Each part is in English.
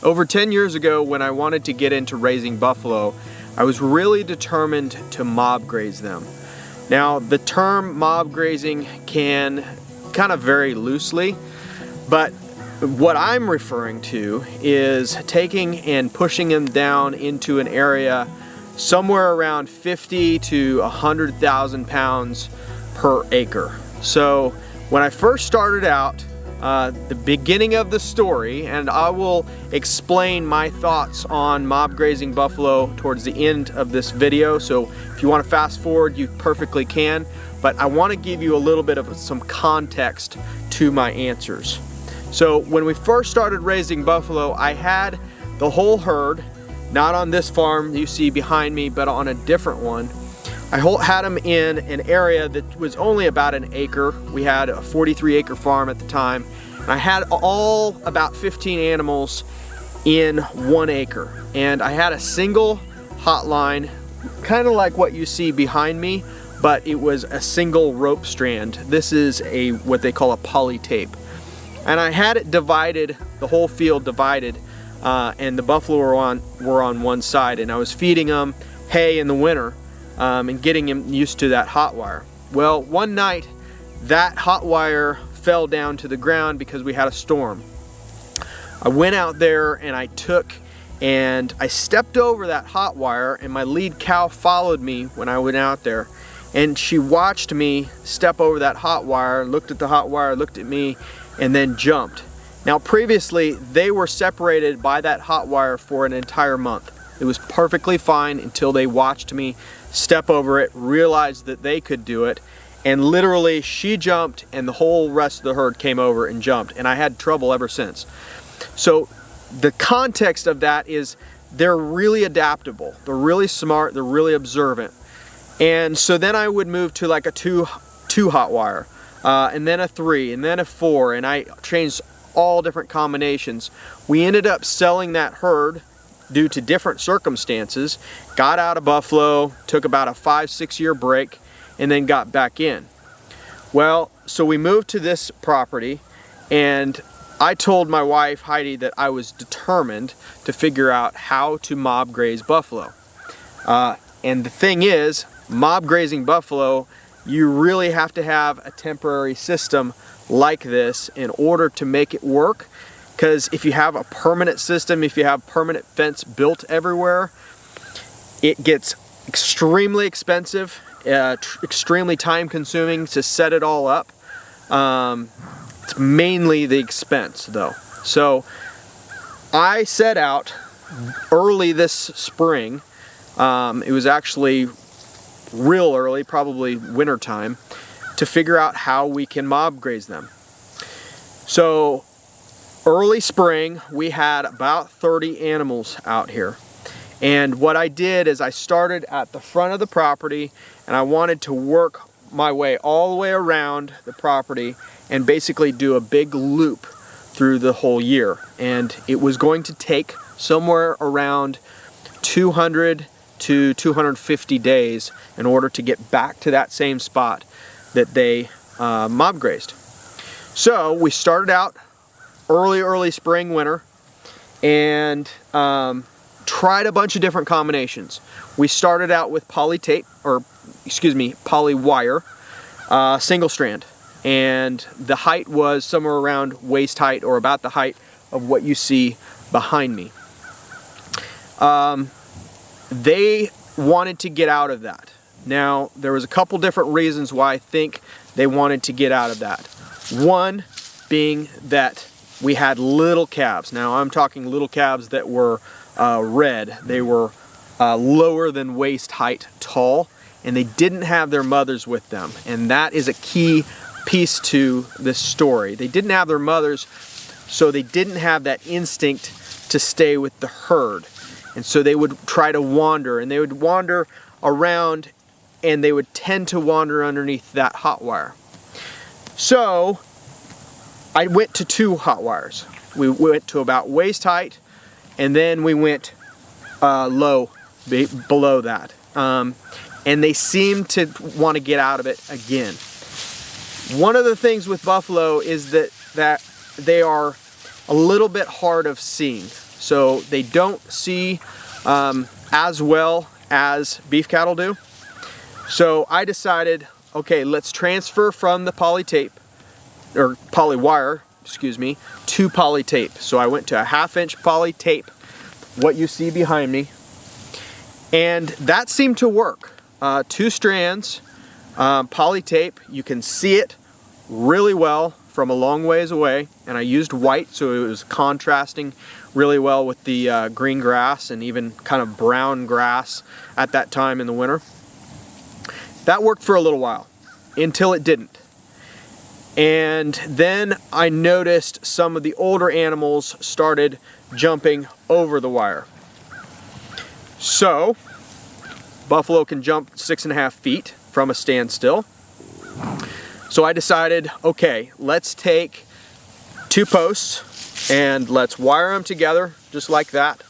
Over 10 years ago, when I wanted to get into raising buffalo, I was really determined to mob graze them. Now, the term mob grazing can kind of vary loosely, but what I'm referring to is taking and pushing them down into an area somewhere around 50 to 100,000 pounds per acre. So when I first started out, the beginning of the story, and I will explain my thoughts on mob grazing buffalo towards the end of this video, so if you want to fast forward, you perfectly can, but I want to give you a little bit of some context to my answers. So when we first started raising buffalo, I had the whole herd, not on this farm you see behind me, but on a different one. I had them in an area that was only about an acre. We had a 43-acre farm at the time, and I had all about 15 animals in 1 acre. And I had a single hotline, kind of like what you see behind me, but it was a single rope strand. This is what they call a poly tape. And I had it divided, the whole field divided, and the buffalo were on one side, and I was feeding them hay in the winter. And getting him used to that hot wire. Well, one night that hot wire fell down to the ground because we had a storm. I went out there and I stepped over that hot wire, and my lead cow followed me when I went out there, and she watched me step over that hot wire, looked at the hot wire, looked at me, and then jumped. Now previously they were separated by that hot wire for an entire month. It was perfectly fine until they watched me step over it, realized that they could do it, and literally she jumped and the whole rest of the herd came over and jumped, and I had trouble ever since. So the context of that is they're really adaptable, they're really smart, they're really observant. And so then I would move to like a two hot wire, and then a 3, and then a 4, and I changed all different combinations. We ended up selling that herd due to different circumstances, got out of buffalo, took about a 5-6 year break, and then got back in. Well, so we moved to this property, and I told my wife Heidi that I was determined to figure out how to mob graze buffalo. And the thing is, mob grazing buffalo, you really have to have a temporary system like this in order to make it work. Because if you have a permanent system, if you have permanent fence built everywhere, it gets extremely expensive, extremely time consuming to set it all up. It's mainly the expense though. So I set out early this spring, it was actually real early, probably winter time, to figure out how we can mob graze them. So early spring, we had about 30 animals out here. And what I did is I started at the front of the property, and I wanted to work my way all the way around the property and basically do a big loop through the whole year. And it was going to take somewhere around 200 to 250 days in order to get back to that same spot that they mob grazed. So we started out early spring, winter, and tried a bunch of different combinations. We started out with poly tape, or excuse me, poly wire, single strand, and the height was somewhere around waist height, or about the height of what you see behind me. They wanted to get out of that. Now, there was a couple different reasons why I think they wanted to get out of that. One being that we had little calves. Now I'm talking little calves that were red. They were lower than waist height tall, and they didn't have their mothers with them. And that is a key piece to this story. They didn't have their mothers, so they didn't have that instinct to stay with the herd. And so they would try to wander, and they would wander around, and they would tend to wander underneath that hot wire. So I went to 2 hot wires. We went to about waist height, and then we went low, below that. And they seemed to want to get out of it again. One of the things with buffalo is that they are a little bit hard of seeing. so they don't see as well as beef cattle do. So I decided, okay, let's transfer from the poly tape, or poly wire, excuse me, to poly tape. So I went to a 1/2 inch poly tape, what you see behind me, and that seemed to work. 2 strands, poly tape, you can see it really well from a long ways away, and I used white so it was contrasting really well with the green grass and even kind of brown grass at that time in the winter. That worked for a little while until it didn't. And then I noticed some of the older animals started jumping over the wire. So buffalo can jump 6.5 feet from a standstill. So I decided, okay, let's take 2 posts and let's wire them together just like that,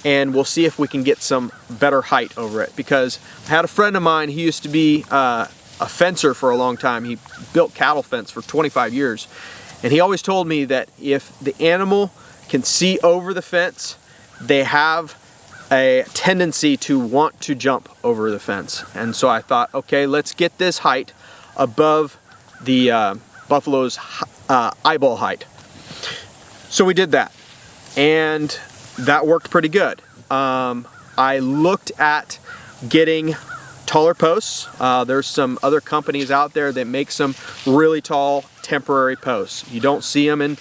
and we'll see if we can get some better height over it. Because I had a friend of mine, he used to be a fencer for a long time. He built cattle fence for 25 years, and he always told me that if the animal can see over the fence, they have a tendency to want to jump over the fence. And so I thought, okay, let's get this height above the buffalo's eyeball height. So we did that, and that worked pretty good. I looked at getting taller posts. There's some other companies out there that make some really tall temporary posts. You don't see them in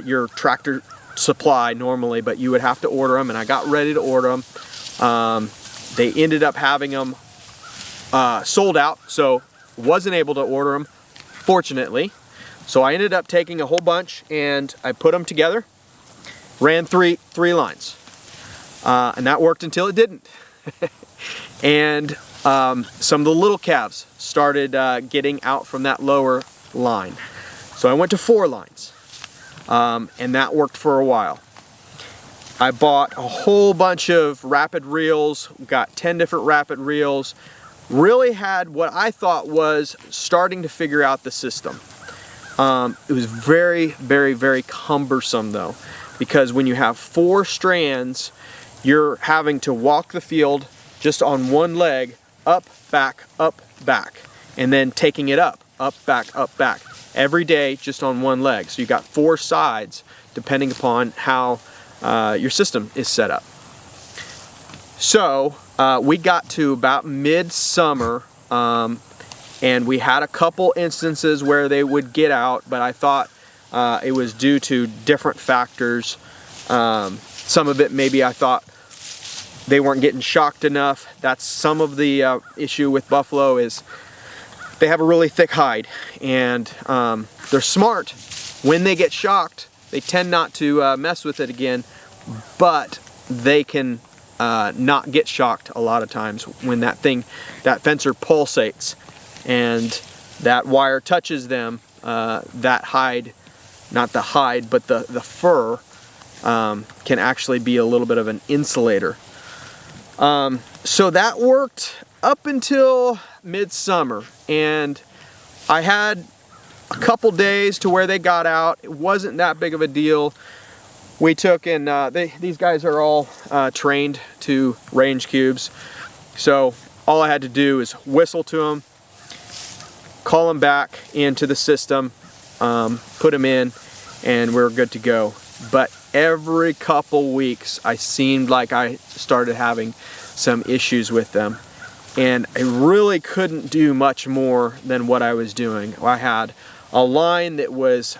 your Tractor Supply normally, but you would have to order them, and I got ready to order them. They ended up having them sold out, so wasn't able to order them, fortunately. So I ended up taking a whole bunch and I put them together, ran three lines, and that worked until it didn't. And some of the little calves started getting out from that lower line. So I went to 4 lines, and that worked for a while. I bought a whole bunch of rapid reels, got 10 different rapid reels, really had what I thought was starting to figure out the system. It was very, very, very cumbersome though, because when you have 4 strands, you're having to walk the field just on one leg, up, back, and then taking it up, back, every day just on one leg. So you got 4 sides depending upon how your system is set up. So we got to about midsummer, and we had a couple instances where they would get out, but I thought it was due to different factors. Some of it maybe I thought they weren't getting shocked enough. That's some of the issue with buffalo, is they have a really thick hide, and they're smart. When they get shocked, they tend not to mess with it again, but they can not get shocked a lot of times when that fencer pulsates and that wire touches them. That hide, not the hide, but the fur can actually be a little bit of an insulator. So that worked up until midsummer, and I had a couple days to where they got out. It wasn't that big of a deal. We took, and these guys are all trained to range cubes, so all I had to do is whistle to them, call them back into the system, put them in, and we're good to go. But every couple weeks I seemed like I started having some issues with them, and I really couldn't do much more than what I was doing. I had a line that was,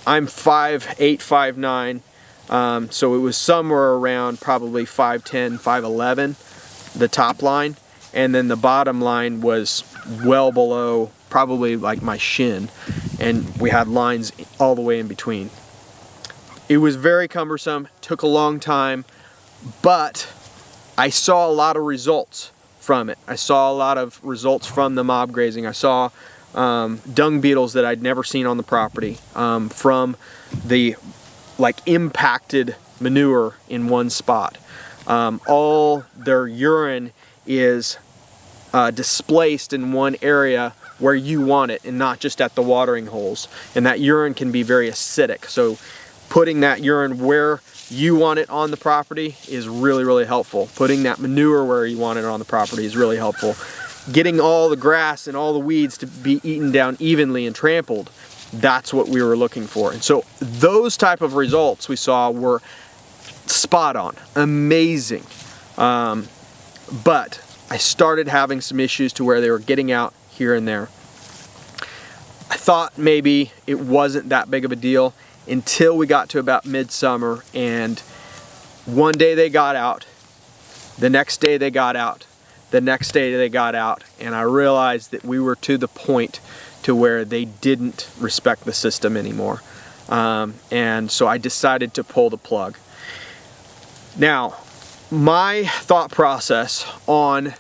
I'm 5'8", 5'9", so it was somewhere around probably 5'10", 5'11", the top line, and then the bottom line was well below, probably like my shin, and we had lines all the way in between. It was very cumbersome, took a long time, but I saw a lot of results from it. I saw a lot of results from the mob grazing. I saw dung beetles that I'd never seen on the property from the impacted manure in one spot. All their urine is displaced in one area where you want it, and not just at the watering holes. And that urine can be very acidic. So putting that urine where you want it on the property is really, really helpful. Putting that manure where you want it on the property is really helpful. Getting all the grass and all the weeds to be eaten down evenly and trampled, that's what we were looking for. And so those type of results we saw were spot on, amazing. But I started having some issues to where they were getting out here and there. I thought maybe it wasn't that big of a deal until we got to about midsummer, and one day they got out, the next day they got out, the next day they got out, and I realized that we were to the point to where they didn't respect the system anymore. And so I decided to pull the plug. Now, my thought process on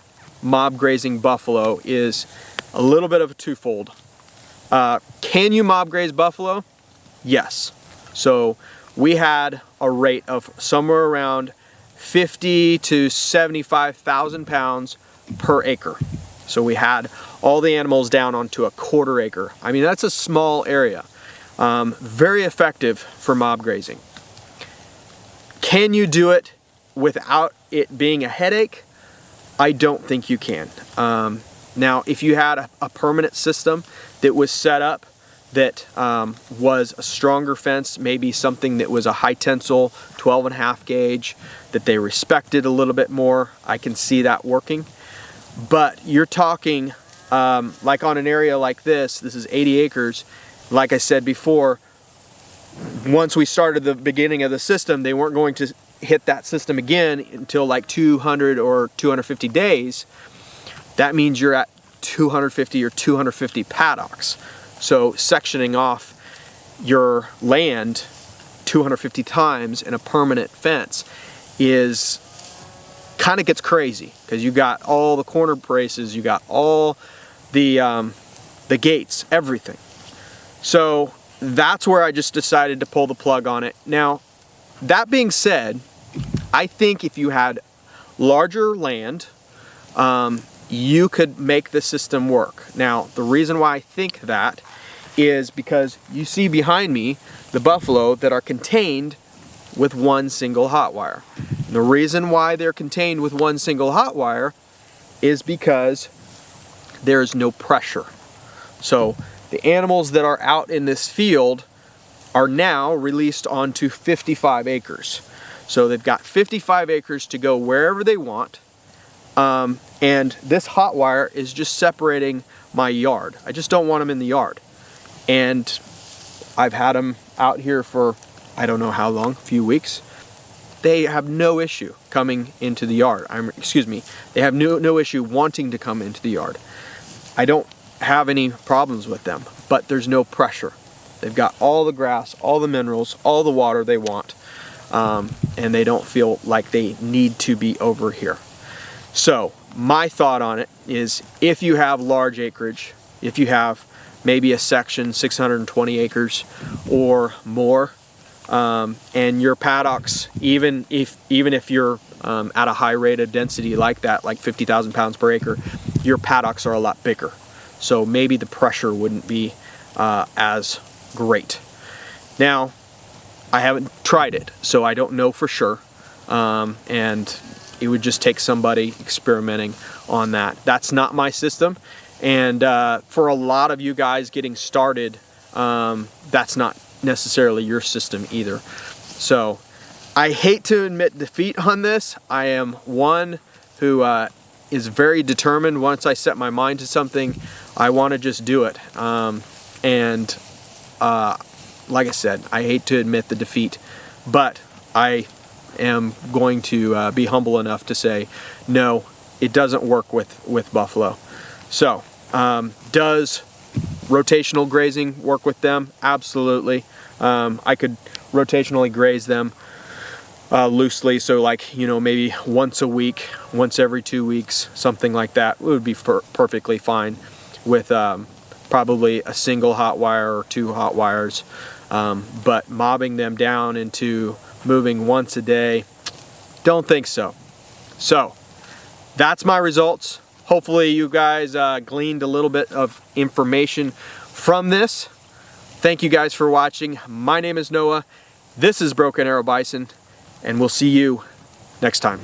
mob grazing buffalo is a little bit of a twofold. Can you mob graze buffalo? Yes. So we had a rate of somewhere around 50 to 75,000 pounds per acre. So we had all the animals down onto a 1/4 acre. I mean, that's a small area. Very effective for mob grazing. Can you do it without it being a headache? I don't think you can. Now, if you had a permanent system that was set up that was a stronger fence, maybe something that was a high tensile 12.5 gauge that they respected a little bit more, I can see that working. But you're talking like on an area like this is 80 acres. Like I said before, once we started the beginning of the system, they weren't going to hit that system again until like 200 or 250 days. That means you're at 250 or 250 paddocks. So sectioning off your land 250 times in a permanent fence is kind of gets crazy, because you got all the corner braces, you got all the gates, everything. So that's where I just decided to pull the plug on it. Now, that being said, I think if you had larger land, you could make the system work. Now, the reason why I think that is because you see behind me the buffalo that are contained with one single hot wire. And the reason why they're contained with one single hot wire is because there's no pressure. So the animals that are out in this field are now released onto 55 acres. So they've got 55 acres to go wherever they want. And this hot wire is just separating my yard. I just don't want them in the yard. And I've had them out here for I don't know how long, a few weeks. They have no issue coming into the yard. They have no issue wanting to come into the yard. I don't have any problems with them, but there's no pressure. They've got all the grass, all the minerals, all the water they want, and they don't feel like they need to be over here. So my thought on it is, if you have large acreage, if you have maybe a section 620 acres or more, and your paddocks, even if you're at a high rate of density like that, like 50,000 pounds per acre, your paddocks are a lot bigger. So maybe the pressure wouldn't be as great. Now, I haven't tried it, so I don't know for sure. And it would just take somebody experimenting on that. That's not my system. And for a lot of you guys getting started, that's not necessarily your system either. So I hate to admit defeat on this. I am one who is very determined. Once I set my mind to something, I want to just do it. Like I said, I hate to admit the defeat, but I am going to be humble enough to say, no, it doesn't work with buffalo. So, does rotational grazing work with them? Absolutely. I could rotationally graze them loosely, so like, maybe once a week, once every 2 weeks, something like that would be perfectly fine with probably a single hot wire or 2 hot wires. But mobbing them down into moving once a day, don't think so. So that's my results. Hopefully you guys gleaned a little bit of information from this. Thank you guys for watching. My name is Noah, This is Broken Arrow Bison, and we'll see you next time.